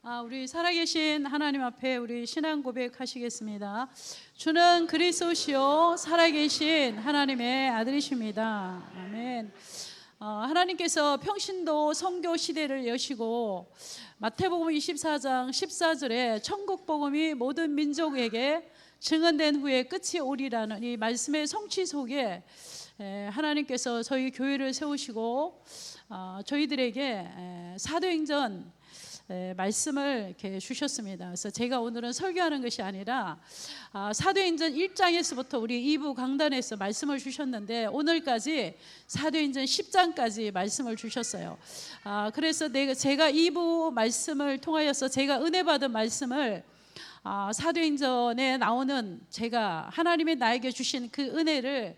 우리 살아계신 하나님 앞에 우리 신앙 고백하시겠습니다. 주는 그리스도시요 살아계신 하나님의 아들이십니다. 아멘. 하나님께서 평신도 선교 시대를 여시고 마태복음 24장 14절에 천국 복음이 모든 민족에게 증언된 후에 끝이 오리라는 이 말씀의 성취 속에 하나님께서 저희 교회를 세우시고 저희들에게 사도행전 말씀을 이렇게 주셨습니다. 그래서 제가 오늘은 설교하는 것이 아니라 사도행전 1장에서부터 우리 2부 강단에서 말씀을 주셨는데 오늘까지 사도행전 10장까지 말씀을 주셨어요. 그래서 제가 2부 말씀을 통하여서 제가 은혜 받은 말씀을 사도행전에 나오는 제가 하나님이 나에게 주신 그 은혜를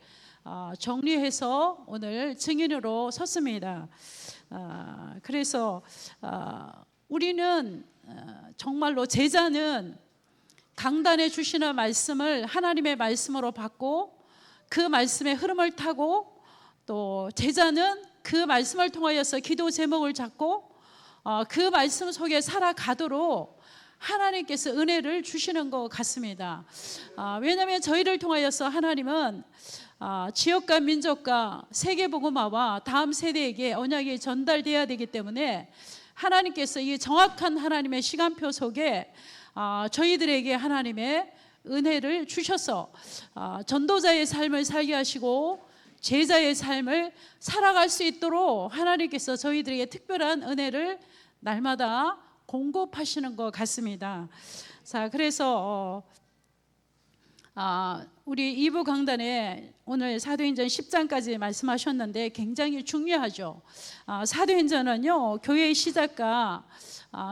정리해서 오늘 증인으로 섰습니다. 그래서 우리는 정말로 제자는 강단에 주시는 말씀을 하나님의 말씀으로 받고 그 말씀의 흐름을 타고 또 제자는 그 말씀을 통하여서 기도 제목을 잡고 그 말씀 속에 살아가도록 하나님께서 은혜를 주시는 것 같습니다. 왜냐하면 저희를 통하여서 하나님은 지역과 민족과 세계복음화와 다음 세대에게 언약이 전달돼야 되기 때문에 하나님께서 이 정확한 하나님의 시간표 속에 저희들에게 하나님의 은혜를 주셔서 전도자의 삶을 살게 하시고 제자의 삶을 살아갈 수 있도록 하나님께서 저희들에게 특별한 은혜를 날마다 공급하시는 것 같습니다. 자, 그래서 우리 2부 강단에 오늘 사도행전 10장까지 말씀하셨는데 굉장히 중요하죠. 사도행전은요 교회의 시작과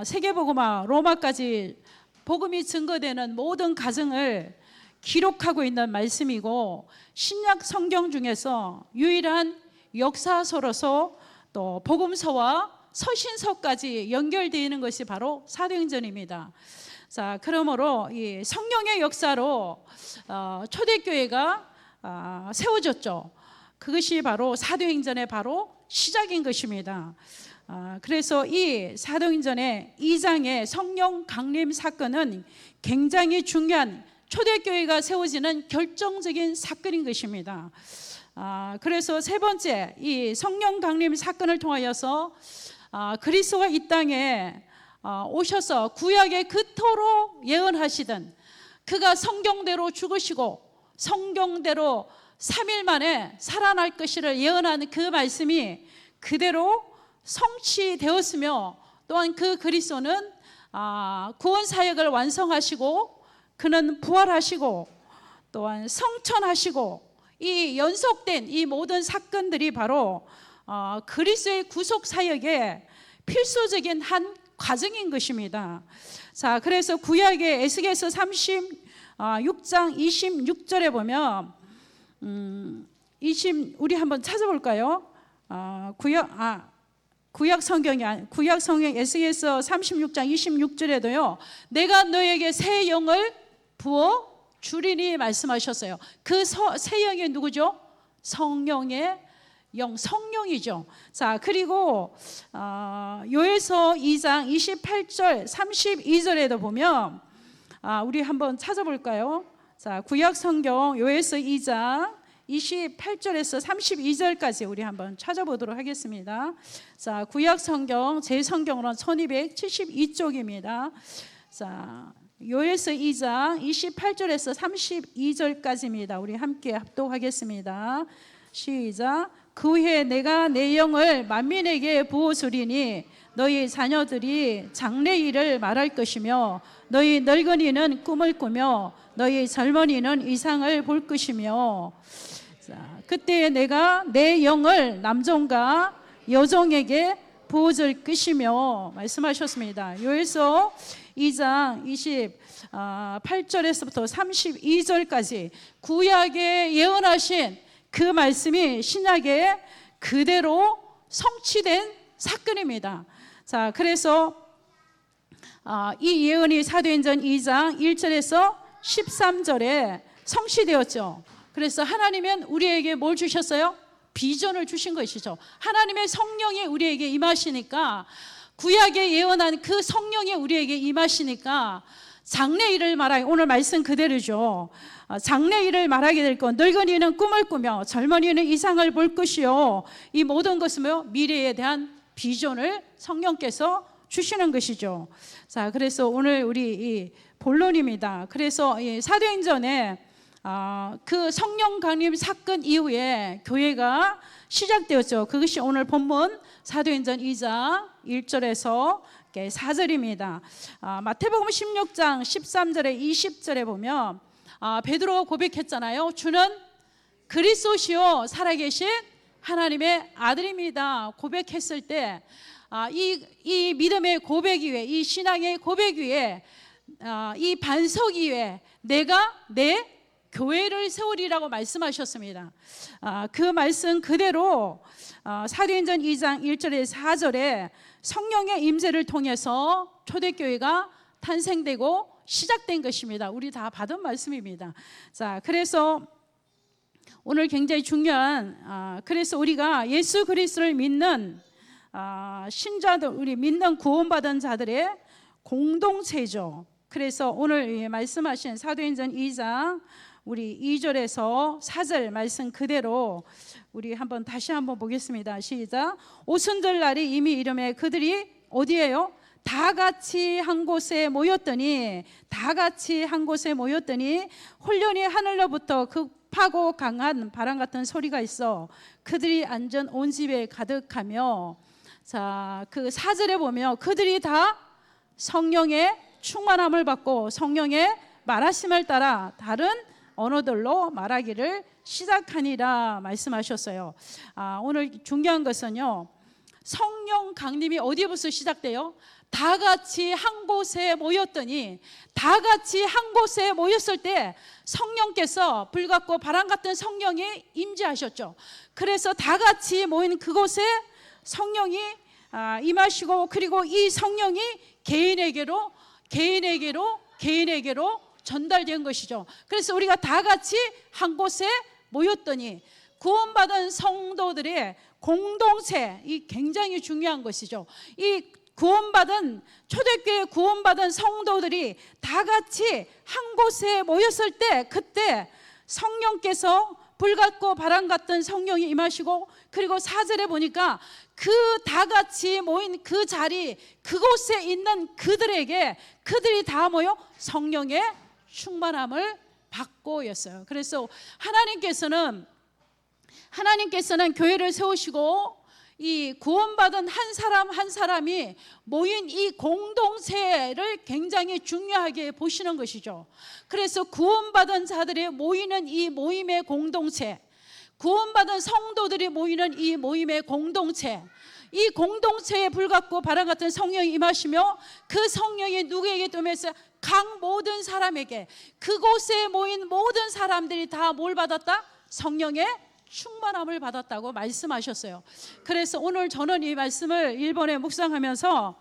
세계복음화 로마까지 복음이 증거되는 모든 과정을 기록하고 있는 말씀이고 신약 성경 중에서 유일한 역사서로서 또 복음서와 서신서까지 연결되어 있는 것이 바로 사도행전입니다. 자, 그러므로 이 성령의 역사로 초대교회가 세워졌죠. 그것이 바로 사도행전의 바로 시작인 것입니다. 그래서 이 사도행전의 2장의 성령 강림 사건은 굉장히 중요한 초대교회가 세워지는 결정적인 사건인 것입니다. 그래서 세 번째 이 성령 강림 사건을 통하여서 그리스도가 이 땅에 오셔서 구약에 그토록 예언하시던 그가 성경대로 죽으시고 성경대로 3일 만에 살아날 것을 예언한 그 말씀이 그대로 성취되었으며 또한 그 그리스도는 구원 사역을 완성하시고 그는 부활하시고 또한 성천하시고 이 연속된 이 모든 사건들이 바로 그리스도의 구속 사역의 필수적인 한 과정인 것입니다. 자, 그래서 구약의 에스겔서 36장 26절에 보면 우리 한번 찾아볼까요? 구약 성경 에스겔서 36장 26절에도요 내가 너에게 새 영을 부어 주리니 말씀하셨어요. 그 새 영이 누구죠? 성령의 영, 성령이죠. 자, 그리고 요엘서 2장 28절 32절에도 보면 우리 한번 찾아볼까요? 자, 구약 성경 요엘서 2장 28절에서 32절까지 우리 한번 찾아보도록 하겠습니다. 자, 구약 성경 제 성경으로는 1272쪽입니다. 자, 요엘서 2장 28절에서 32절까지입니다. 우리 함께 합독하겠습니다. 시작. 그 후에 내가 내 영을 만민에게 부어주리니 너희 자녀들이 장래일을 말할 것이며 너희 늙은이는 꿈을 꾸며 너희 젊은이는 이상을 볼 것이며 자, 그때 내가 내 영을 남종과 여종에게 부어줄 것이며 말씀하셨습니다. 요엘서 2장 28절에서부터 32절까지 구약에 예언하신 그 말씀이 신약에 그대로 성취된 사건입니다. 자, 그래서 이 예언이 사도행전 2장 1절에서 13절에 성취되었죠. 그래서 하나님은 우리에게 뭘 주셨어요? 비전을 주신 것이죠. 하나님의 성령이 우리에게 임하시니까 구약에 예언한 그 성령이 우리에게 임하시니까 장래일을 말하기, 오늘 말씀 그대로죠. 장래일을 말하게 될 것. 늙은이는 꿈을 꾸며 젊은이는 이상을 볼 것이요. 이 모든 것은 미래에 대한 비전을 성령께서 주시는 것이죠. 자, 그래서 오늘 우리 이 본론입니다. 그래서 이 사도행전에 그 성령 강림 사건 이후에 교회가 시작되었죠. 그것이 오늘 본문 사도행전 2장 1절에서 4절입니다. 마태복음 16장 13절에 20절에 보면 베드로가 고백했잖아요. 주는 그리스도시요 살아계신 하나님의 아들입니다. 고백했을 때 이 믿음의 고백 위에, 이 신앙의 고백 위에, 이 반석 위에 내가 내 교회를 세우리라고 말씀하셨습니다. 그 말씀 그대로 사도행전 2장 1절에 4절에 성령의 임재를 통해서 초대교회가 탄생되고 시작된 것입니다. 우리 다 받은 말씀입니다. 자, 그래서 오늘 굉장히 중요한 그래서 우리가 예수 그리스도를 믿는 신자들, 우리 믿는 구원받은 자들의 공동체죠. 그래서 오늘 말씀하신 사도행전 2장 우리 2절에서 4절 말씀 그대로 우리 다시 한번 보겠습니다. 시작. 오순절 날이 이미 이름에 그들이 어디에요? 다 같이 한 곳에 모였더니 홀련히 하늘로부터 급하고 강한 바람 같은 소리가 있어 그들이 앉은 온 집에 가득하며, 자, 그 4절에 보면 그들이 다 성령의 충만함을 받고 성령의 말하심을 따라 다른 언어들로 말하기를 시작하니라 말씀하셨어요. 오늘 중요한 것은요, 성령 강림이 어디부터 시작돼요? 다 같이 한 곳에 모였더니, 다 같이 한 곳에 모였을 때 성령께서 불같고 바람 같은 성령이 임재하셨죠. 그래서 다 같이 모인 그곳에 성령이 임하시고, 그리고 이 성령이 개인에게로 전달된 것이죠. 그래서 우리가 다 같이 한 곳에 모였더니 구원받은 성도들의 공동체, 이 굉장히 중요한 것이죠. 이 초대교회 구원받은 성도들이 다 같이 한 곳에 모였을 때, 그때 성령께서 불같고 바람 같은 성령이 임하시고, 그리고 4절에 보니까 그 다 같이 모인 그 자리, 그곳에 있는 그들에게 그들이 다 모여 성령의 충만함을 받고였어요. 그래서 하나님께서는 교회를 세우시고 이 구원받은 한 사람 한 사람이 모인 이 공동체를 굉장히 중요하게 보시는 것이죠. 그래서 구원받은 자들이 모이는 이 모임의 공동체, 구원받은 성도들이 모이는 이 모임의 공동체, 이 공동체에 불같고 바람 같은 성령이 임하시며 그 성령이 누구에게 임해서 각 모든 사람에게, 그곳에 모인 모든 사람들이 다 뭘 받았다? 성령의 충만함을 받았다고 말씀하셨어요. 그래서 오늘 저는 이 말씀을 일본에 묵상하면서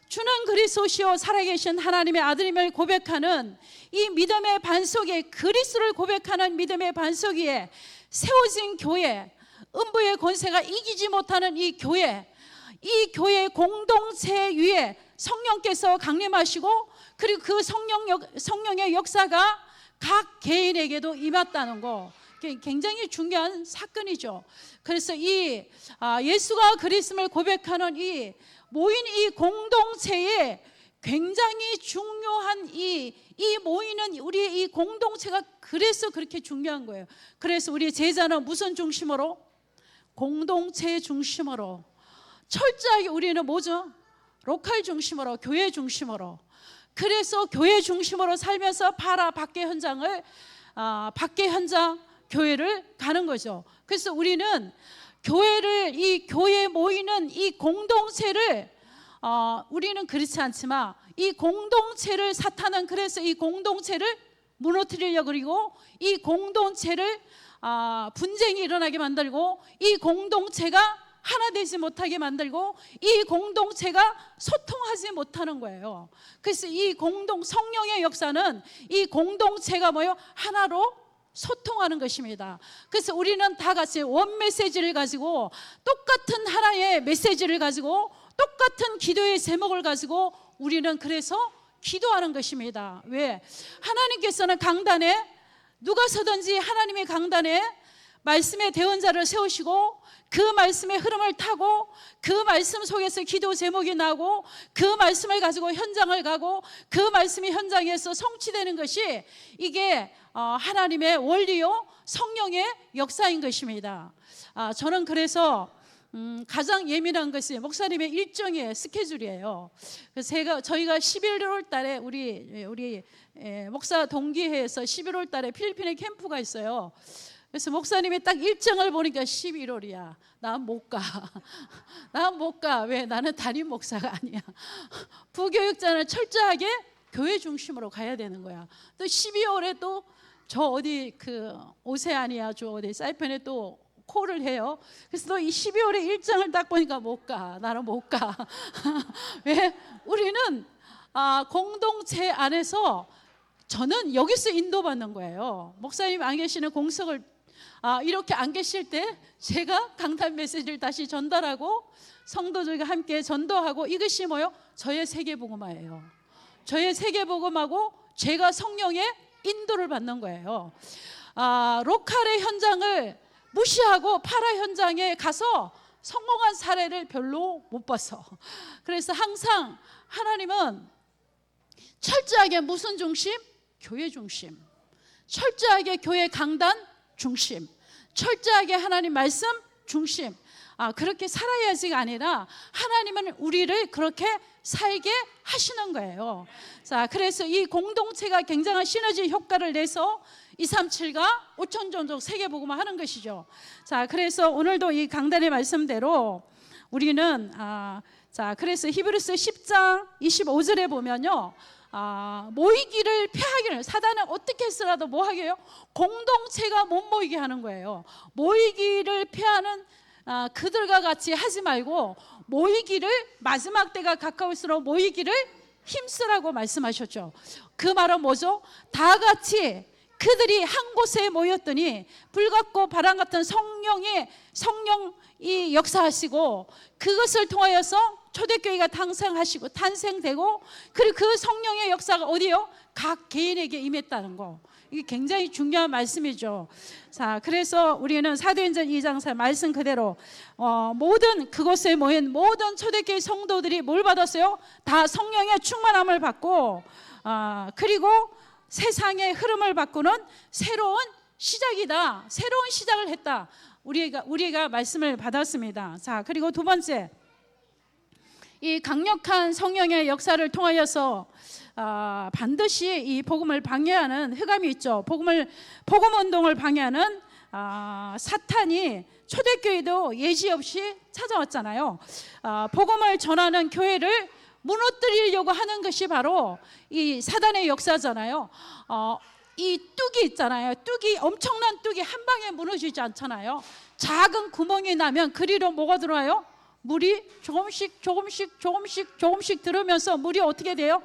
주는 그리스도시요 살아계신 하나님의 아들임을 고백하는 이 믿음의 반석 위에, 그리스도를 고백하는 믿음의 반석 위에 세워진 교회, 음부의 권세가 이기지 못하는 이 교회 공동체 위에 성령께서 강림하시고, 그리고 그 성령의 역사가 각 개인에게도 임했다는 거, 굉장히 중요한 사건이죠. 그래서 이 예수가 그리스도를 고백하는 이 모인 이 공동체에 굉장히 중요한 이 모이는 우리의 이 공동체가 그래서 그렇게 중요한 거예요. 그래서 우리 제자는 무슨 중심으로? 공동체 중심으로, 철저하게 우리는 뭐죠? 로컬 중심으로, 교회 중심으로. 그래서 교회 중심으로 살면서 밖의 현장 교회를 가는 거죠. 그래서 우리는 이 교회에 모이는 이 공동체를 우리는 그렇지 않지만 이 공동체를 사탄은 그래서 이 공동체를 무너뜨리려고, 그리고 이 공동체를 분쟁이 일어나게 만들고, 이 공동체가 하나 되지 못하게 만들고, 이 공동체가 소통하지 못하는 거예요. 그래서 이 성령의 역사는 이 공동체가 하나로 소통하는 것입니다. 그래서 우리는 다 같이 원 메시지를 가지고, 똑같은 하나의 메시지를 가지고 똑같은 기도의 제목을 가지고 우리는 그래서 기도하는 것입니다. 왜? 하나님께서는 강단에 누가 서든지 하나님의 강단에 말씀의 대언자를 세우시고 그 말씀의 흐름을 타고 그 말씀 속에서 기도 제목이 나고 그 말씀을 가지고 현장을 가고 그 말씀이 현장에서 성취되는 것이 이게 하나님의 원리요 성령의 역사인 것입니다. 저는 그래서 가장 예민한 것이 목사님의 일정의 스케줄이에요. 그래서 저희가 11월 달에 우리 목사 동기회에서 11월 달에 필리핀에 캠프가 있어요. 그래서 목사님이 딱 일정을 보니까 11월이야. 난 못 가. 난 못 가. 왜? 나는 담임 목사가 아니야. 부교육자는 철저하게 교회 중심으로 가야 되는 거야. 또 12월에 또 저 어디 오세아니아 주 어디 사이판에 또 콜을 해요. 그래서 또 이 12월에 일정을 딱 보니까 못 가. 나는 못 가. 왜? 우리는 공동체 안에서 저는 여기서 인도받는 거예요. 목사님 안 계시는 공석을 이렇게 안 계실 때 제가 강단 메시지를 다시 전달하고 성도들과 함께 전도하고 이것이 뭐예요? 저의 세계복음화예요. 저의 세계복음하고 제가 성령의 인도를 받는 거예요. 로컬의 현장을 무시하고 파라 현장에 가서 성공한 사례를 별로 못 봤어. 그래서 항상 하나님은 철저하게 무슨 중심? 교회 중심. 철저하게 교회 강단 중심. 철저하게 하나님 말씀 중심. 그렇게 살아야지가 아니라 하나님은 우리를 그렇게 살게 하시는 거예요. 자, 그래서 이 공동체가 굉장한 시너지 효과를 내서 237가 5천 종족 세계복음화 하는 것이죠. 자, 그래서 오늘도 이 강단의 말씀대로 우리는 자, 그래서 히브리서 10장 25절에 보면요. 모이기를 피하기를 사단은 어떻게 해서라도 뭐 하게 해요? 공동체가 못 모이게 하는 거예요. 모이기를 피하는 그들과 같이 하지 말고 모이기를 마지막 때가 가까울수록 모이기를 힘쓰라고 말씀하셨죠. 그 말은 뭐죠? 다 같이 그들이 한 곳에 모였더니 불같고 바람 같은 성령이 역사하시고 그것을 통하여서 초대교회가 탄생되고 그리고 그 성령의 역사가 어디요? 각 개인에게 임했다는 거. 이게 굉장히 중요한 말씀이죠. 자, 그래서 우리는 사도행전 2장 4 말씀 그대로 모든 그곳에 모인 모든 초대교회 성도들이 뭘 받았어요? 다 성령의 충만함을 받고 그리고 세상의 흐름을 바꾸는 새로운 시작이다. 새로운 시작을 했다. 우리가 말씀을 받았습니다. 자, 그리고 두 번째, 이 강력한 성령의 역사를 통하여서 반드시 이 복음을 방해하는 흑암이 있죠. 복음 운동을 방해하는 사탄이 초대교회도 예지 없이 찾아왔잖아요. 복음을 전하는 교회를 무너뜨리려고 하는 것이 바로 이 사단의 역사잖아요. 이 뚝이 있잖아요. 엄청난 뚝이 한 방에 무너지지 않잖아요. 작은 구멍이 나면 그리로 뭐가 들어와요? 물이 조금씩 들으면서 물이 어떻게 돼요?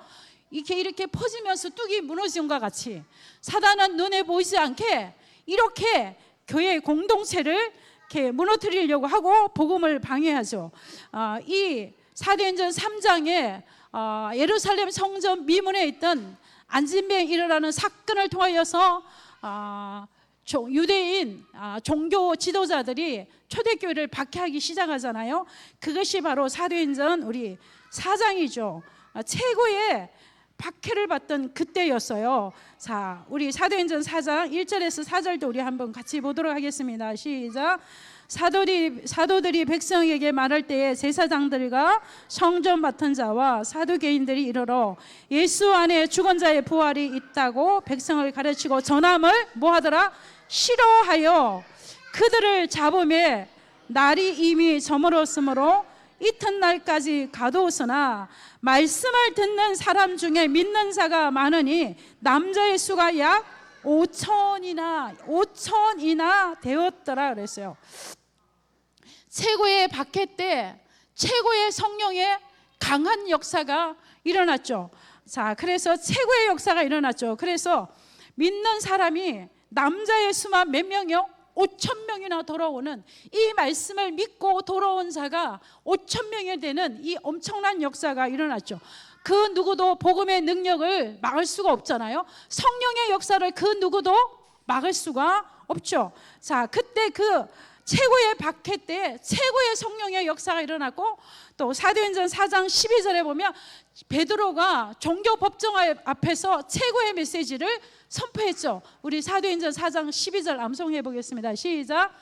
이렇게 퍼지면서 뚝이 무너진 것과 같이 사단은 눈에 보이지 않게 이렇게 교회 공동체를 이렇게 무너뜨리려고 하고 복음을 방해하죠. 이 사도행전 3장에 예루살렘 성전 미문에 있던 안진뱅 일어나는 사건을 통하여서 유대인 종교 지도자들이 초대교회를 박해하기 시작하잖아요. 그것이 바로 사도행전 우리 4장이죠. 최고의 박해를 받던 그때였어요. 자, 우리 사도행전 4장 1절에서 4절도 우리 한번 같이 보도록 하겠습니다. 시작. 사도들이 백성에게 말할 때에 제사장들과 성전 맡은 자와 사두개인들이 이르러 예수 안에 죽은 자의 부활이 있다고 백성을 가르치고 전함을 뭐하더라? 싫어하여 그들을 잡음에 날이 이미 저물었으므로 이튿날까지 가두었으나 말씀을 듣는 사람 중에 믿는 자가 많으니 남자의 수가 약 5천이나 되었더라 그랬어요. 최고의 박해 때 최고의 성령의 강한 역사가 일어났죠. 자, 그래서 최고의 역사가 일어났죠. 그래서 믿는 사람이 남자의 수만 몇 명이요? 5천 명이나 돌아오는, 이 말씀을 믿고 돌아온 자가 5천 명이 되는 이 엄청난 역사가 일어났죠. 그 누구도 복음의 능력을 막을 수가 없잖아요. 성령의 역사를 그 누구도 막을 수가 없죠. 자, 그때 그 최고의 박해 때 최고의 성령의 역사가 일어났고, 또 사도행전 4장 12절에 보면 베드로가 종교 법정 앞에서 최고의 메시지를 선포했죠. 우리 사도행전 4장 12절 암송해 보겠습니다. 시작.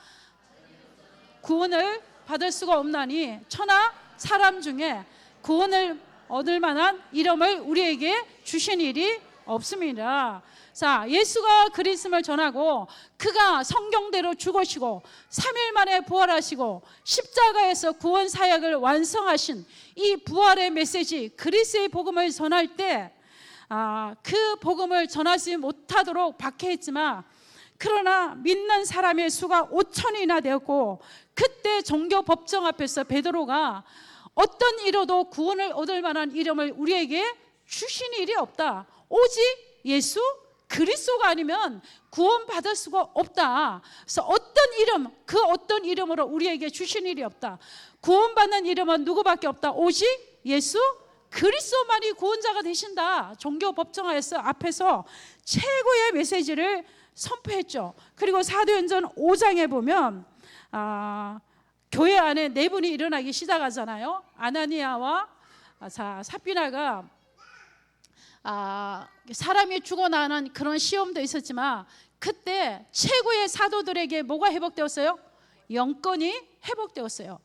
구원을 받을 수가 없나니 천하 사람 중에 구원을 얻을 만한 이름을 우리에게 주신 일이 없습니다. 자, 예수가 그리스도를 전하고 그가 성경대로 죽으시고 3일 만에 부활하시고 십자가에서 구원 사역을 완성하신 이 부활의 메시지, 그리스도의 복음을 전할 때 그 복음을 전하지 못하도록 박해했지만, 그러나 믿는 사람의 수가 5천이나 되었고, 그때 종교 법정 앞에서 베드로가 어떤 이로도 구원을 얻을 만한 이름을 우리에게 주신 일이 없다. 오직 예수 그리스도가 아니면 구원받을 수가 없다. 그래서 어떤 이름, 그 어떤 이름으로 우리에게 주신 일이 없다. 구원받는 이름은 누구밖에 없다. 오직 예수 그리스도만이 구원자가 되신다. 종교 법정에서 앞에서 최고의 메시지를 선포했죠. 그리고 사도행전 5장에 보면 교회 안에 네 분이 일어나기 시작하잖아요. 아나니아와 삽비나가 사람이 죽어나는 그런 시험도 있었지만, 그때 최고의 사도들에게 뭐가 회복되었어요? 영권이 회복되었어요.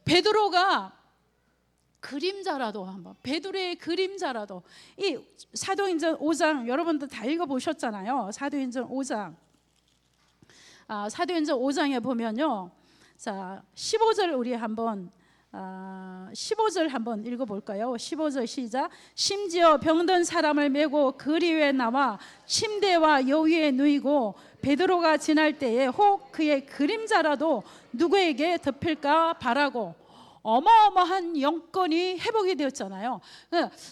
베드로가 그림자라도, 한번 베드로의 그림자라도, 이 사도행전 5장 여러분들 다 읽어보셨잖아요. 사도행전 5장 사도행전 5장에 보면요, 자 15절 우리 한번 15절 한번 읽어볼까요? 15절 시작. 심지어 병든 사람을 메고 거리 위에 나와 침대와 여위에 누이고 베드로가 지날 때에 혹 그의 그림자라도 누구에게 덮일까 바라고, 어마어마한 영권이 회복이 되었잖아요.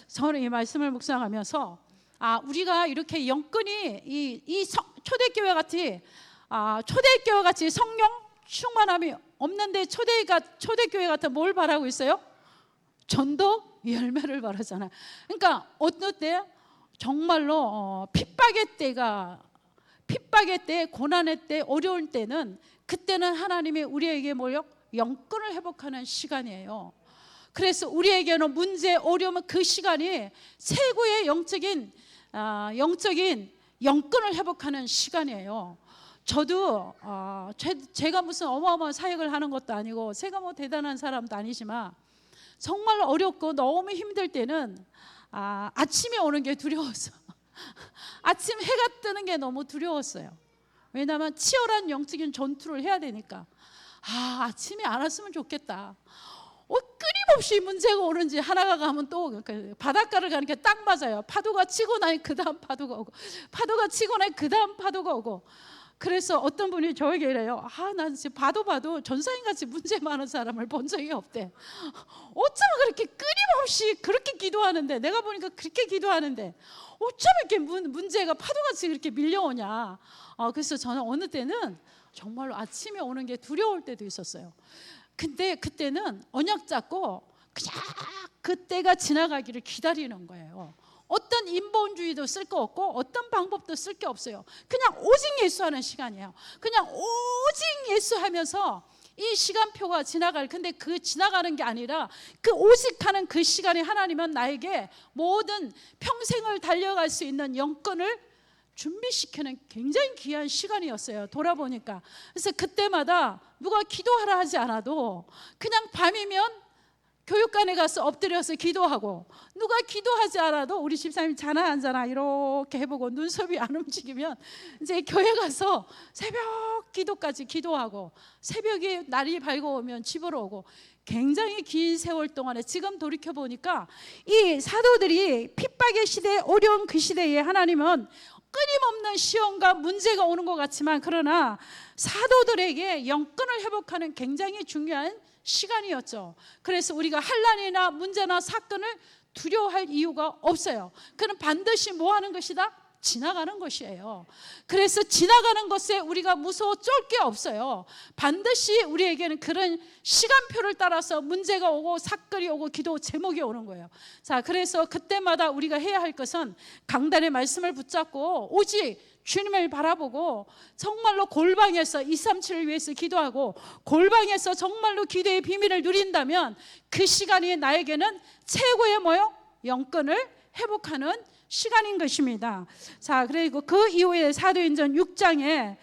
저는 이 말씀을 묵상하면서 우리가 이렇게 영권이 이 초대교회 같이 초대교회 같이 성령 충만함이 없는데, 초대교회 같은 뭘 바라고 있어요? 전도 열매를 바라잖아요. 그러니까 어떨 때 정말로 핍박의 때, 고난의 때, 어려울 때는, 그때는 하나님이 우리에게 뭐요? 영권을 회복하는 시간이에요. 그래서 우리에게는 문제, 어려움, 그 시간이 최고의 영적인 영권을 회복하는 시간이에요. 저도 제가 무슨 어마어마한 사역을 하는 것도 아니고 제가 뭐 대단한 사람도 아니지만, 정말 어렵고 너무 힘들 때는 아침에 오는 게 두려웠어. 아침 해가 뜨는 게 너무 두려웠어요. 왜냐하면 치열한 영적인 전투를 해야 되니까. 아침에 안 왔으면 좋겠다. 끊임없이 문제가 오는지, 하나가 가면 또 바닷가를 가니까 딱 맞아요. 파도가 치고 나니 그 다음 파도가 오고, 파도가 치고 나니 그 다음 파도가 오고. 그래서 어떤 분이 저에게 이래요. 난 진짜 봐도 전사인같이 문제 많은 사람을 본 적이 없대. 어쩌면 그렇게 끊임없이 그렇게 기도하는데, 내가 보니까 그렇게 기도하는데 어쩌면 이렇게 문제가 파도같이 그렇게 밀려오냐. 그래서 저는 어느 때는 정말로 아침에 오는 게 두려울 때도 있었어요. 근데 그때는 언약 잡고 그냥 그때가 지나가기를 기다리는 거예요. 어떤 인본주의도 쓸 거 없고 어떤 방법도 쓸 게 없어요. 그냥 오직 예수하는 시간이에요. 그냥 오직 예수하면서 이 시간표가 지나갈, 근데 그 지나가는 게 아니라 그 오직하는 그 시간에 하나님은 나에게 모든 평생을 달려갈 수 있는 영권을 준비시키는 굉장히 귀한 시간이었어요. 돌아보니까. 그래서 그때마다 누가 기도하라 하지 않아도 그냥 밤이면 교육관에 가서 엎드려서 기도하고, 누가 기도하지 않아도 우리 집사님 자나 안 자나 이렇게 해보고 눈썹이 안 움직이면 이제 교회 가서 새벽 기도까지 기도하고, 새벽에 날이 밝아오면 집으로 오고, 굉장히 긴 세월 동안에 지금 돌이켜보니까 이 사도들이 핍박의 시대, 어려운 그 시대에 하나님은 끊임없는 시험과 문제가 오는 것 같지만, 그러나 사도들에게 영권을 회복하는 굉장히 중요한 시간이었죠. 그래서 우리가 환난이나 문제나 사건을 두려워할 이유가 없어요. 그는 반드시 뭐 하는 것이다? 지나가는 것이에요. 그래서 지나가는 것에 우리가 무서워 쫄 게 없어요. 반드시 우리에게는 그런 시간표를 따라서 문제가 오고 사건이 오고 기도 제목이 오는 거예요. 자, 그래서 그때마다 우리가 해야 할 것은 강단의 말씀을 붙잡고 오직 주님을 바라보고 정말로 골방에서 237을 위해서 기도하고 골방에서 정말로 기도의 비밀을 누린다면 그 시간이 나에게는 최고의 영권을 회복하는 시간인 것입니다. 자, 그리고 그 이후에 사도행전 6장에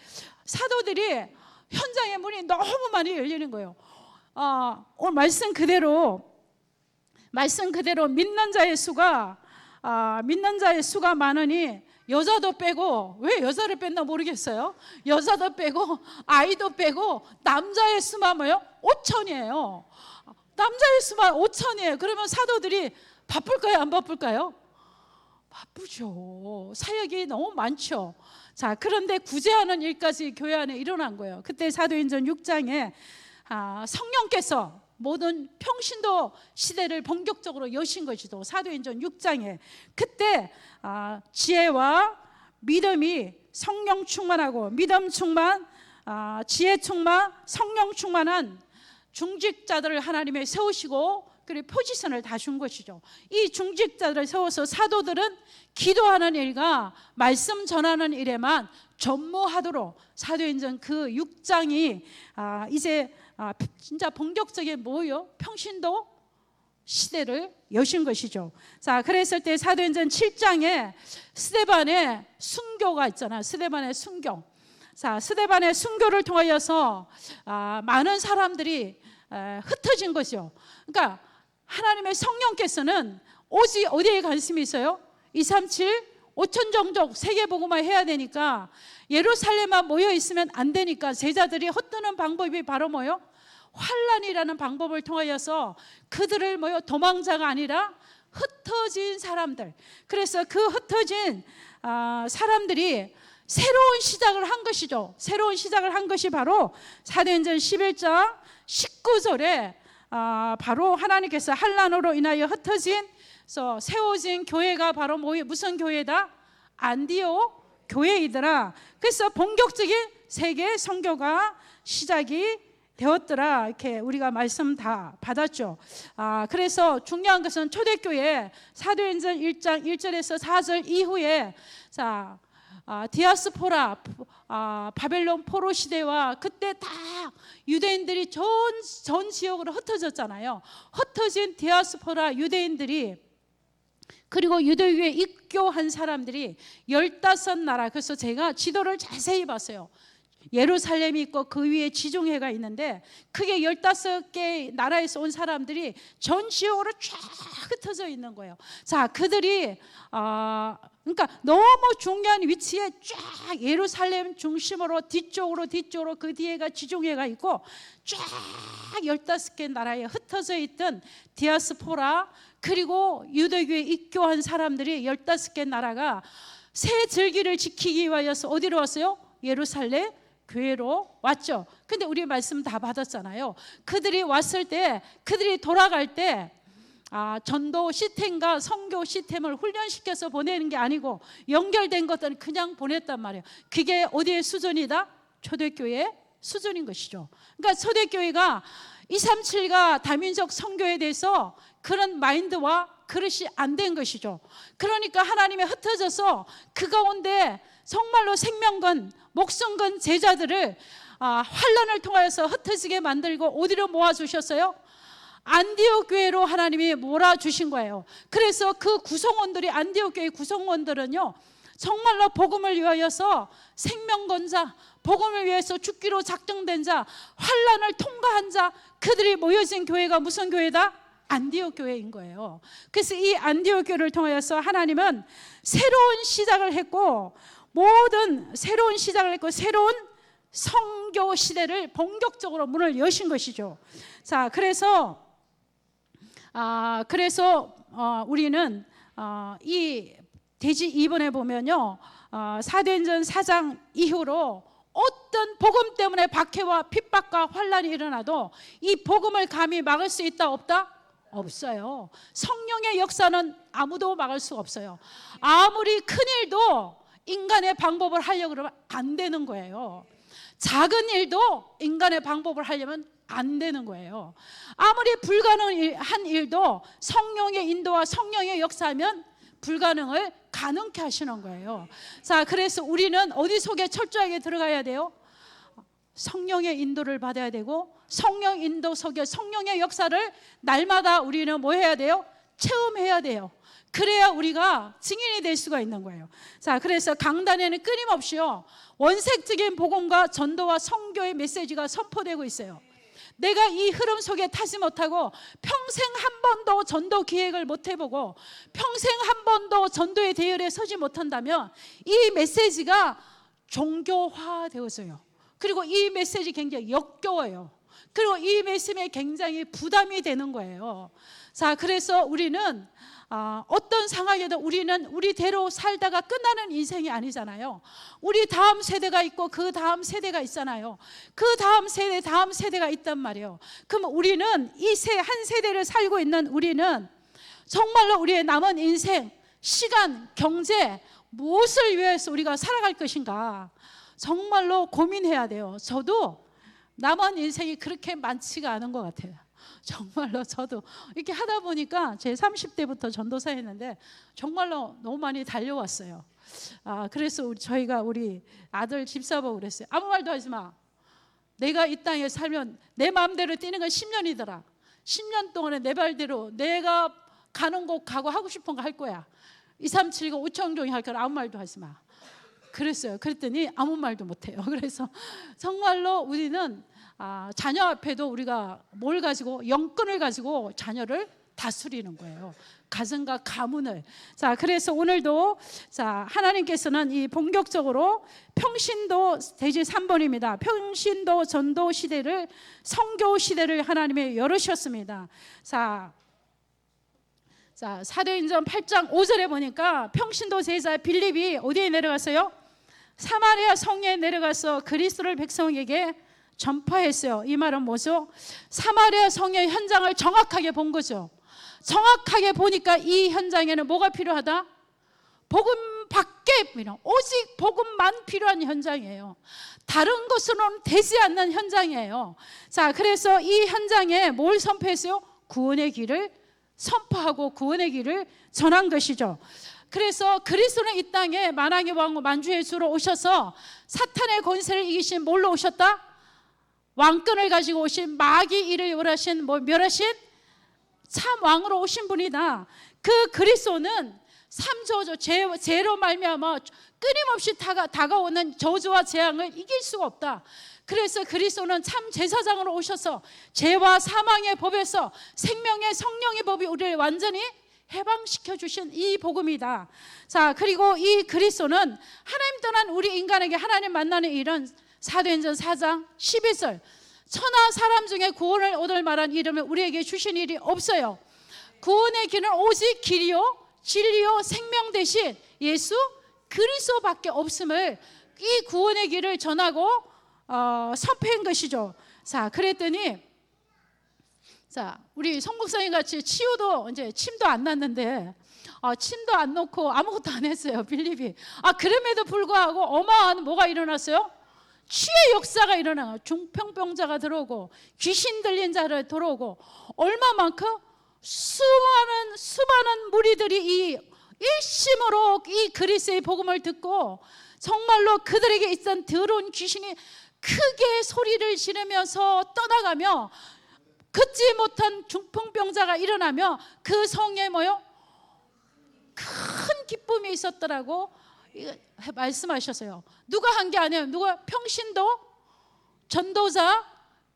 사도들이 현장의 문이 너무 많이 열리는 거예요. 오늘 말씀 그대로 믿는 자의 수가 많으니 여자도 빼고, 왜 여자를 뺐나 모르겠어요. 여자도 빼고 아이도 빼고 남자의 수만 5천이에요. 남자의 수만 5천이에요. 그러면 사도들이 바쁠까요? 안 바쁠까요? 바쁘죠. 사역이 너무 많죠. 자, 그런데 구제하는 일까지 교회 안에 일어난 거예요. 그때 사도행전 6장에 성령께서 모든 평신도 시대를 본격적으로 여신 것이죠. 사도행전 6장에 그때 지혜와 믿음이 성령 충만하고 믿음 충만, 지혜 충만, 성령 충만한 중직자들을 하나님이 세우시고 그리고 포지션을 다 준 것이죠. 이 중직자들을 세워서 사도들은 기도하는 일과 말씀 전하는 일에만 전무하도록 사도행전 그 6장이 이제 진짜 본격적인 평신도 시대를 여신 것이죠. 자, 그랬을 때 사도행전 7장에 스데반의 순교가 있잖아요. 스데반의 순교. 자, 스데반의 순교를 통하여서 많은 사람들이 흩어진 것이죠. 그러니까 하나님의 성령께서는 오직 어디에 관심이 있어요? 237 5천 종족 세계복음화 해야 되니까 예루살렘만 모여 있으면 안 되니까 제자들이 헛드는 방법이 바로 환난이라는 방법을 통하여서 그들을 도망자가 아니라 흩어진 사람들. 그래서 그 흩어진 사람들이 새로운 시작을 한 것이죠. 새로운 시작을 한 것이 바로 사도행전 11장 19절에 바로 하나님께서 환난으로 인하여 흩어진 세워진 교회가 바로 무슨 교회다? 안디옥 교회이더라. 그래서 본격적인 세계 선교가 시작이 되었더라. 이렇게 우리가 말씀 다 받았죠. 그래서 중요한 것은 초대교회 사도행전 1장 1절에서 4절 이후에 디아스포라 바벨론 포로 시대와 그때 다 유대인들이 전 지역으로 흩어졌잖아요. 흩어진 디아스포라 유대인들이 그리고 유대교에 입교한 사람들이 15나라. 그래서 제가 지도를 자세히 봤어요. 예루살렘이 있고 그 위에 지중해가 있는데 크게 15개 나라에서 온 사람들이 전 지역으로 쫙 흩어져 있는 거예요. 자, 그들이 그러니까 너무 중요한 위치에 쫙 예루살렘 중심으로 뒤쪽으로 그 뒤에가 지중해가 있고 쫙 15개 나라에 흩어져 있던 디아스포라 그리고 유대교에 입교한 사람들이 15개 나라가 새 절기를 지키기 위하여서 어디로 왔어요? 예루살렘 교회로 왔죠. 근데 우리 말씀 다 받았잖아요. 그들이 왔을 때 그들이 돌아갈 때 전도 시스템과 선교 시스템을 훈련시켜서 보내는 게 아니고 연결된 것들은 그냥 보냈단 말이에요. 그게 어디의 수준이다? 초대교회 수준인 것이죠. 그러니까 초대교회가 237과 다민족 선교에 대해서 그런 마인드와 그릇이 안 된 것이죠. 그러니까 하나님이 흩어져서 그 가운데 정말로 생명건 목숨건 제자들을 환난을 통하여서 흩어지게 만들고 어디로 모아주셨어요? 안디옥 교회로 하나님이 몰아주신 거예요. 그래서 그 구성원들이 안디옥 교회 구성원들은요 정말로 복음을 위하여서 생명건자, 복음을 위해서 죽기로 작정된 자, 환난을 통과한 자, 그들이 모여진 교회가 무슨 교회다? 안디옥 교회인 거예요. 그래서 이 안디옥 교회를 통하여서 하나님은 새로운 시작을 했고 새로운 선교 시대를 본격적으로 문을 여신 것이죠. 자, 그래서 우리는 이 대지 2번에 보면요, 사도행전 4장 이후로 어떤 복음 때문에 박해와 핍박과 환난이 일어나도 이 복음을 감히 막을 수 있다 없다? 없어요. 성령의 역사는 아무도 막을 수 없어요. 아무리 큰 일도 인간의 방법을 하려고 그러면 안 되는 거예요. 작은 일도 인간의 방법을 하려면 안 되는 거예요. 아무리 불가능한 일도 성령의 인도와 성령의 역사하면 불가능을 가능케 하시는 거예요. 자, 그래서 우리는 어디 속에 철저하게 들어가야 돼요? 성령의 인도를 받아야 되고, 성령 인도 속에 성령의 역사를 날마다 우리는 뭐 해야 돼요? 체험해야 돼요. 그래야 우리가 증인이 될 수가 있는 거예요. 자, 그래서 강단에는 끊임없이요, 원색적인 복음과 전도와 선교의 메시지가 선포되고 있어요. 내가 이 흐름 속에 타지 못하고 평생 한 번도 전도 기획을 못 해보고 평생 한 번도 전도의 대열에 서지 못한다면 이 메시지가 종교화되어져요. 그리고 이 메시지 굉장히 역겨워요. 그리고 이 메시지에 굉장히 부담이 되는 거예요. 자, 그래서 우리는 어떤 상황에도 우리는 우리대로 살다가 끝나는 인생이 아니잖아요. 우리 다음 세대가 있고 그 다음 세대가 있잖아요. 그 다음 세대가 있단 말이에요. 그럼 우리는 한 세대를 살고 있는 우리는 정말로 우리의 남은 인생, 시간, 경제, 무엇을 위해서 우리가 살아갈 것인가 정말로 고민해야 돼요. 저도 남은 인생이 그렇게 많지가 않은 것 같아요. 정말로 저도 이렇게 하다 보니까 제 30대부터 전도사 했는데 정말로 너무 많이 달려왔어요. 그래서 저희가 우리 아들 집사보고 그랬어요. 아무 말도 하지 마. 내가 이 땅에 살면 내 마음대로 뛰는 건 10년이더라. 10년 동안에 내 발대로 내가 가는 곳 가고 하고 싶은 거 할 거야. 2379 우청종이 할 거라 아무 말도 하지 마. 그랬어요. 그랬더니 아무 말도 못해요. 그래서 정말로 우리는 자녀 앞에도 우리가 뭘 가지고, 영권을 가지고 자녀를 다스리는 거예요. 가정과 가문을. 자, 그래서 오늘도 하나님께서는 이 본격적으로 평신도 대지 3번입니다. 평신도 전도 시대를, 선교 시대를 하나님이 열으셨습니다. 자, 사도행전 8장 5절에 보니까 평신도 제자 빌립이 어디에 내려갔어요? 사마리아 성에 내려가서 그리스도를 백성에게 전파했어요. 이 말은 뭐죠? 사마리아 성의 현장을 정확하게 본 거죠. 정확하게 보니까 이 현장에는 뭐가 필요하다? 복음밖에, 오직 복음만 필요한 현장이에요. 다른 것으로는 되지 않는 현장이에요. 자, 그래서 이 현장에 뭘 선포했어요? 구원의 길을 선포하고 구원의 길을 전한 것이죠. 그래서 그리스도는 이 땅에 만왕의 왕 만주의 주로 오셔서 사탄의 권세를 이기신 뭘로 오셨다? 왕권을 가지고 오신, 마귀 일을 멸하신 참 왕으로 오신 분이다. 그 그리스도는 삼저주, 죄로 말미암아 끊임없이 다가오는 저주와 재앙을 이길 수가 없다. 그래서 그리스도는 참 제사장으로 오셔서 죄와 사망의 법에서 생명의 성령의 법이 우리를 완전히 해방시켜 주신 이 복음이다. 자, 그리고 이 그리스도는 하나님 떠난 우리 인간에게 하나님 만나는 일은 사도행전 4장 12절 천하 사람 중에 구원을 얻을 만한 이름을 우리에게 주신 일이 없어요. 구원의 길은 오직 길이요 진리요 생명 대신 예수 그리스도밖에 없음을, 이 구원의 길을 전하고 선포한 것이죠. 자, 그랬더니 우리 송국사님 같이 치유도 이제 침도 안 났는데 침도 안 놓고 아무것도 안 했어요, 빌립이. 그럼에도 불구하고 어마어마한 뭐가 일어났어요? 치유의 역사가 일어나요. 중풍병자가 들어오고 귀신 들린 자를 들어오고, 얼마만큼 수많은 무리들이 이 일심으로 이 그리스도의 복음을 듣고 정말로 그들에게 있던 더러운 귀신이 크게 소리를 지르면서 떠나가며, 걷지 못한 중풍병자가 일어나며 그 성에 큰 기쁨이 있었더라고 말씀하셨어요. 누가 한 게 아니에요. 누가? 평신도 전도자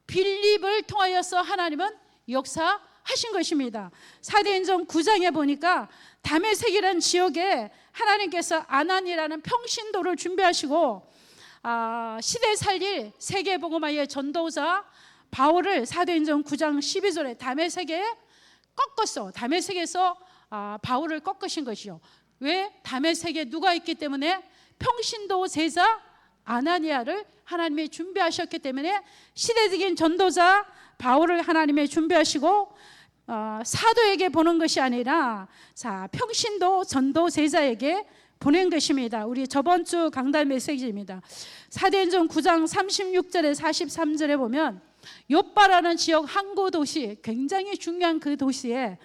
빌립을 통하여서 하나님은 역사하신 것입니다. 사도행전 9장에 보니까 다메섹이라는 지역에 하나님께서 아난이라는 평신도를 준비하시고 시대 살릴 세계복음화의 전도자 바울을 사도행전 9장 12절에 다메섹에 꺾었어. 다메섹에서 바울을 꺾으신 것이죠. 왜? 다메섹에 누가 있기 때문에? 평신도 제자 아나니아를 하나님이 준비하셨기 때문에 시대적인 전도자 바울을 하나님이 준비하시고 사도에게 보는 것이 아니라 평신도 전도 제자에게 보낸 것입니다. 우리 저번 주 강단 메시지입니다. 사도행전 9장 36절에 43절에 보면 요빠라는 지역 항구 도시, 굉장히 중요한 그 도시에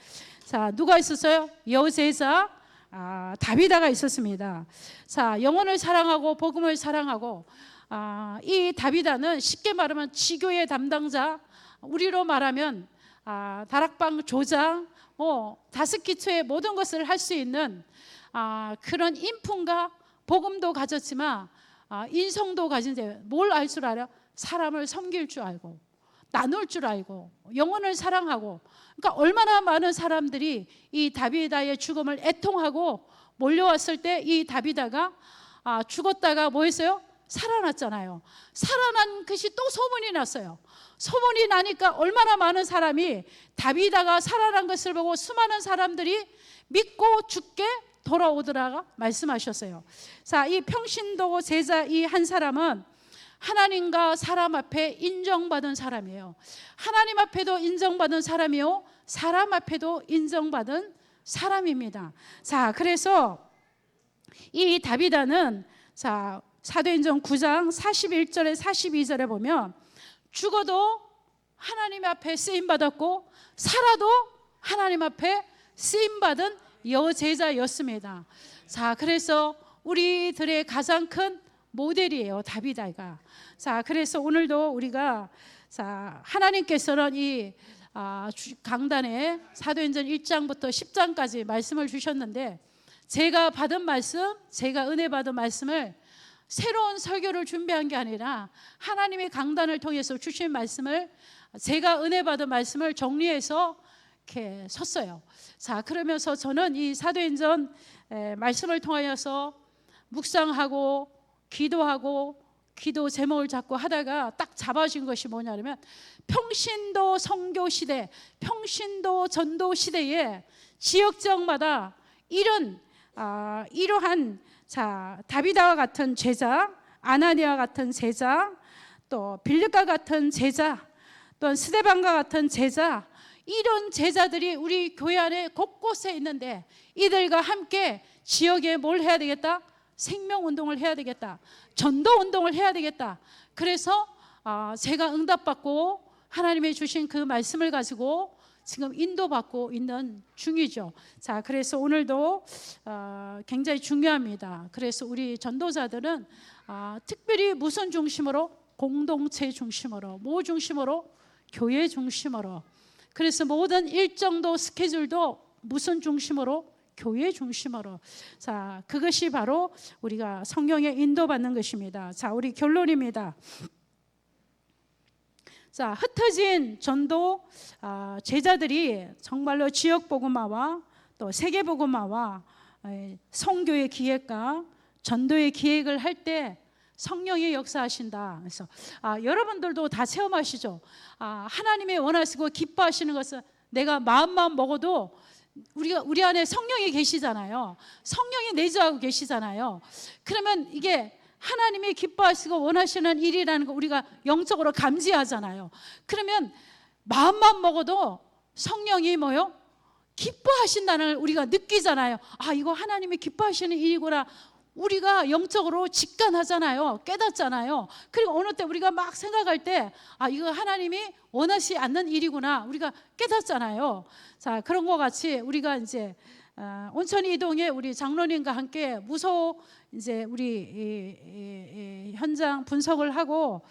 자, 누가 있었어요? 여제자 다비다가 있었습니다. 자, 영혼을 사랑하고 복음을 사랑하고 이 다비다는 쉽게 말하면 지교의 담당자, 우리로 말하면 다락방 조장, 다스키초의 모든 것을 할 수 있는 그런 인품과 복음도 가졌지만 인성도 가진데 뭘 알 줄 알아? 사람을 섬길 줄 알고 나눌 줄 알고 영혼을 사랑하고, 그러니까 얼마나 많은 사람들이 이 다비다의 죽음을 애통하고 몰려왔을 때 이 다비다가 죽었다가 뭐 했어요? 살아났잖아요. 살아난 것이 또 소문이 났어요. 소문이 나니까 얼마나 많은 사람이 다비다가 살아난 것을 보고 수많은 사람들이 믿고 죽게 돌아오더라가 말씀하셨어요. 자, 이 평신도 제자 이 한 사람은 하나님과 사람 앞에 인정받은 사람이에요. 하나님 앞에도 인정받은 사람이요, 사람 앞에도 인정받은 사람입니다. 자, 그래서 이 다비다는 자, 사도행전 9장 41절에 42절에 보면 죽어도 하나님 앞에 쓰임받았고 살아도 하나님 앞에 쓰임받은 여제자였습니다. 자, 그래서 우리들의 가장 큰 모델이에요, 다비다가. 자, 그래서 오늘도 우리가 자, 하나님께서는 이 강단에 사도행전 1장부터 10장까지 말씀을 주셨는데, 제가 받은 말씀, 제가 은혜 받은 말씀을 새로운 설교를 준비한 게 아니라 하나님의 강단을 통해서 주신 말씀을, 제가 은혜 받은 말씀을 정리해서 이렇게 섰어요. 자, 그러면서 저는 이 사도행전 말씀을 통하여서 묵상하고 기도하고 기도 제목을 잡고 하다가 딱 잡아진 것이 뭐냐면, 평신도 선교 시대, 평신도 전도 시대에 지역지역마다 이러한 자, 다비다와 같은 제자, 아나니아와 같은 제자, 또 빌립과 같은 제자, 또 스데반과 같은 제자, 이런 제자들이 우리 교회 안에 곳곳에 있는데 이들과 함께 지역에 뭘 해야 되겠다? 생명운동을 해야 되겠다. 전도운동을 해야 되겠다. 그래서 제가 응답받고 하나님이 주신 그 말씀을 가지고 지금 인도받고 있는 중이죠. 자, 그래서 오늘도 굉장히 중요합니다. 그래서 우리 전도자들은 특별히 무슨 중심으로? 공동체 중심으로, 뭐 중심으로? 교회 중심으로. 그래서 모든 일정도 스케줄도 무슨 중심으로? 교회 중심으로. 자, 그것이 바로 우리가 성령에 인도받는 것입니다. 자, 우리 결론입니다. 자, 흩어진 전도 제자들이 정말로 지역 복음화와 또 세계 복음화와 선교의 기획과 전도의 기획을 할 때 성령이 역사하신다. 그래서 여러분들도 다 체험하시죠. 하나님이 원하시고 기뻐하시는 것은 내가 마음만 먹어도 우리 안에 성령이 계시잖아요. 성령이 내주하고 계시잖아요. 그러면 이게 하나님이 기뻐하시고 원하시는 일이라는 거 우리가 영적으로 감지하잖아요. 그러면 마음만 먹어도 성령이 뭐요? 기뻐하신다는 걸 우리가 느끼잖아요. 이거 하나님이 기뻐하시는 일이구나. 우리가 영적으로 직관하잖아요. 깨닫잖아요. 그리고 어느 때 우리가 막 생각할 때 이거 하나님이 원하시 않는 일이구나. 우리가 깨닫잖아요. 자, 그런 것 같이 우리가 이제 온천이 이동에 우리 장로님과 함께 무소 이제 우리 현장 분석을 하고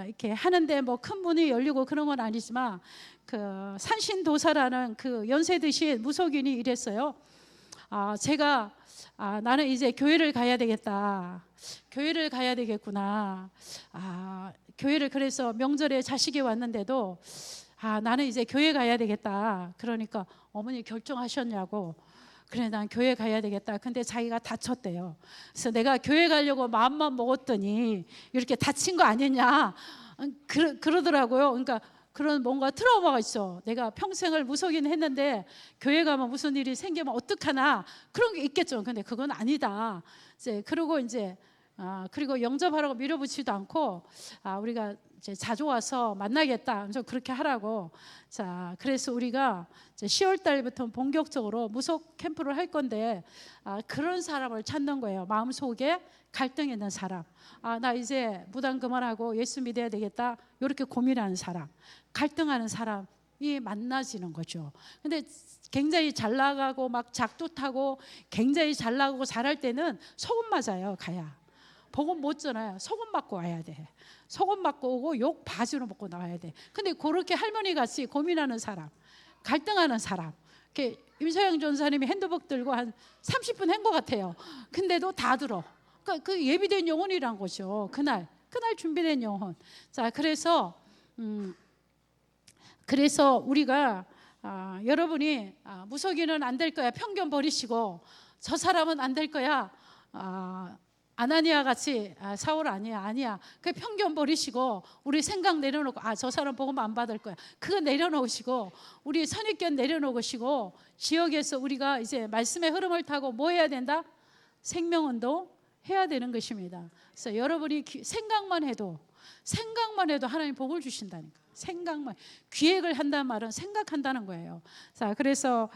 이렇게 하는데 뭐 큰 문이 열리고 그런 건 아니지만 그 산신도사라는 그 연세 드신 무속인이 이랬어요. 제가 나는 이제 교회를 가야 되겠다. 교회를 가야 되겠구나. 교회를 그래서 명절에 자식이 왔는데도 나는 이제 교회 가야 되겠다. 그러니까 어머니 결정하셨냐고. 그래, 난 교회 가야 되겠다. 근데 자기가 다쳤대요. 그래서 내가 교회 가려고 마음만 먹었더니 이렇게 다친 거 아니냐. 그러더라고요. 그러니까 그런 뭔가 트라우마가 있어. 내가 평생을 무속인 했는데 교회 가면 무슨 일이 생기면 어떡하나 그런 게 있겠죠. 근데 그건 아니다. 이제 그러고 이제 그리고 영접하라고 밀어붙이지도 않고 우리가 이제 자주 와서 만나겠다. 좀 그렇게 하라고. 자, 그래서 우리가 이제 10월 달부터 본격적으로 무속 캠프를 할 건데 그런 사람을 찾는 거예요. 마음속에 갈등 있는 사람. 나 이제 무당 그만하고 예수 믿어야 되겠다. 이렇게 고민하는 사람. 갈등하는 사람이 만나지는 거죠. 근데 굉장히 잘 나가고 막 작두 타고 굉장히 잘 나가고 잘할 때는 소금 맞아요. 가야. 복음 못 전해요. 소금 맞고 와야 돼. 소금 맞고 오고 욕 바지로 먹고 나와야 돼. 근데 그렇게 할머니 같이 고민하는 사람, 갈등하는 사람, 이렇게 임서영 전사님이 핸드북 들고 한 30분 한 것 같아요. 근데도 다 들어. 그러니까 그 예비된 영혼이란 거죠. 그날 준비된 영혼. 자, 그래서 우리가 여러분이 무속인은 안 될 거야. 편견 버리시고 저 사람은 안 될 거야. 아나니아 같이 사울 아니야. 그 편견 버리시고 우리 생각 내려놓고 저 사람 복음 안 받을 거야. 그거 내려놓으시고 우리 선입견 내려놓으시고 지역에서 우리가 이제 말씀의 흐름을 타고 뭐 해야 된다? 생명운동 해야 되는 것입니다. 그래서 여러분이 생각만 해도 하나님 복을 주신다니까. 생각만, 기획을 한다는 말은 생각한다는 거예요. 자, 그래서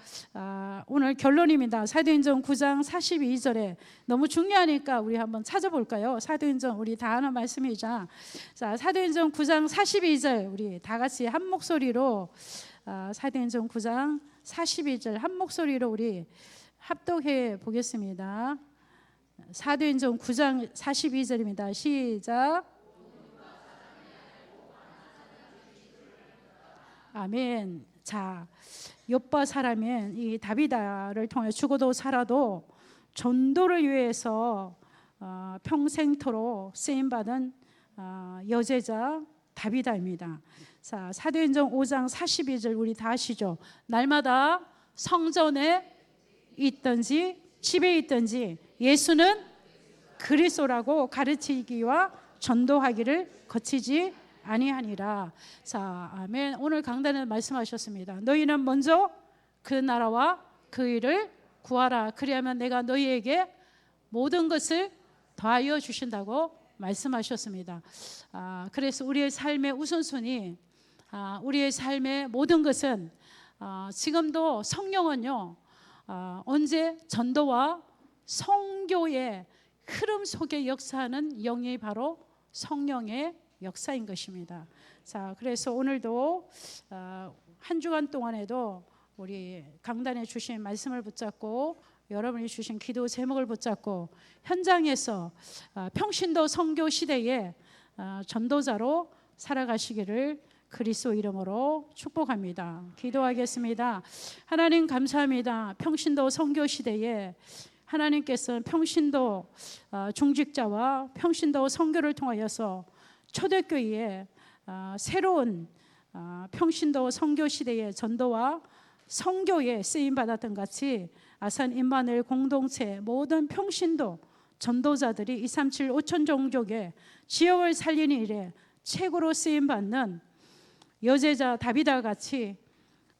오늘 결론입니다. 사도행전 9장 42절에 너무 중요하니까 우리 한번 찾아볼까요? 사도행전 우리 다 아는 말씀이자. 자, 사도행전 9장 42절 우리 다 같이 한 목소리로 사도행전 9장 42절 한 목소리로 우리 합독해 보겠습니다. 사도행전 9장 42절입니다. 시작. 아멘. 자, 욥바 사람인 이 다비다를 통해 죽어도 살아도 전도를 위해서 평생토록 쓰임받은 여제자 다비다입니다. 자, 사도행전 5장 42절 우리 다 아시죠? 날마다 성전에 있든지 집에 있든지 예수는 그리스도라고 가르치기와 전도하기를 거치지 아니하니라. 자, 아멘. 오늘 강단에 말씀하셨습니다. 너희는 먼저 그 나라와 그 일을 구하라. 그리하면 내가 너희에게 모든 것을 더하여 주신다고 말씀하셨습니다. 그래서 우리의 삶의 우선순위, 우리의 삶의 모든 것은 지금도 성령은요, 언제 전도와 성교의 흐름 속에 역사하는 영이 바로 성령의 역사인 것입니다. 자, 그래서 오늘도 한 주간 동안에도 우리 강단에 주신 말씀을 붙잡고 여러분이 주신 기도 제목을 붙잡고 현장에서 평신도 선교 시대에 전도자로 살아가시기를 그리스도 이름으로 축복합니다. 기도하겠습니다. 하나님 감사합니다. 평신도 선교 시대에 하나님께서 평신도 중직자와 평신도 선교를 통하여서 초대교회에 새로운 평신도 선교 시대의 전도와 선교에 쓰임 받았던 같이 아산 임마누엘 공동체 모든 평신도 전도자들이 237 5천 종족의 지역을 살리는 일에 최고로 쓰임 받는 여제자 다비다 같이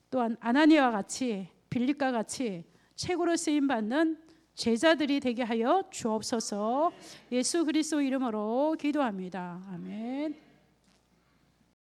또한 아나니아와 같이 빌립과 같이 최고로 쓰임 받는 제자들이 되게 하여 주옵소서. 예수 그리스도 이름으로 기도합니다. 아멘.